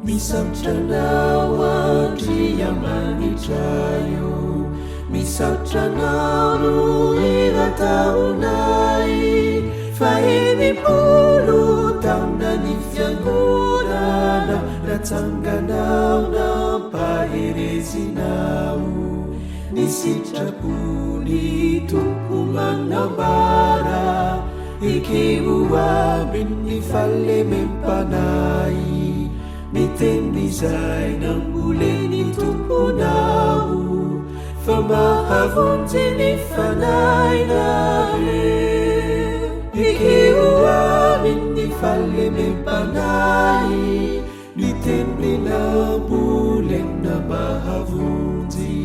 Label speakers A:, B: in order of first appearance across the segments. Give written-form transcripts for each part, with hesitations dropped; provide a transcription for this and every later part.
A: misaotranao andriamanitraio misaotranao no irataonay fa enipolo taona ny fiangonana ratsanganao nampaherezinao ny sitrapony tompo manambara ekeo aminy falemempanay ny tenizay namboleny tomponao fa mahavonjy ny fanainahe ekeo aminy falemempanay ny teny nambolena mahavonjy.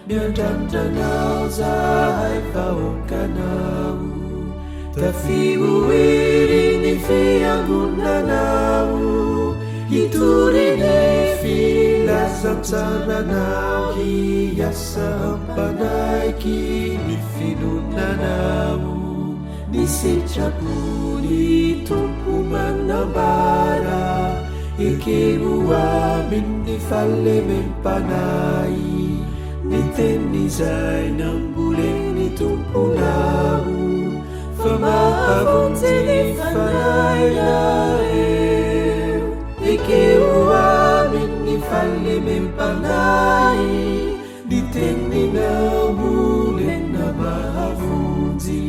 A: Miandrandranao zahay vahoakanao tafioery ny fiangonanao hitory ny filazantsaranao hiasa ampanaiky ny finonanao ny sitrapony tompo manambara ekeo aminy falemempanay ny tenizay namboleny tomponao fa mahavonjy ny fanainahe ekeo aminy falemempanay ny teny nambolena mahavonjy.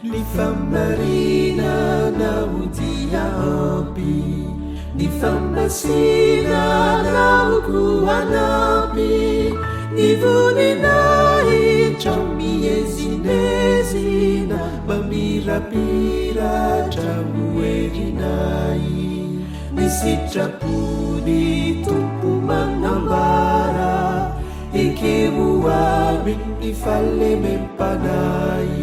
A: Ny famarina nao dia ampy ny famasina nao koa anampy ny voninahitra miezinezina mamirapiratra moerinay ny sitrapony tompo manambara ekeo aminy falemempanay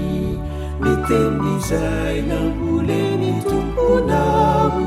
A: ny tenizay namboleny tomponao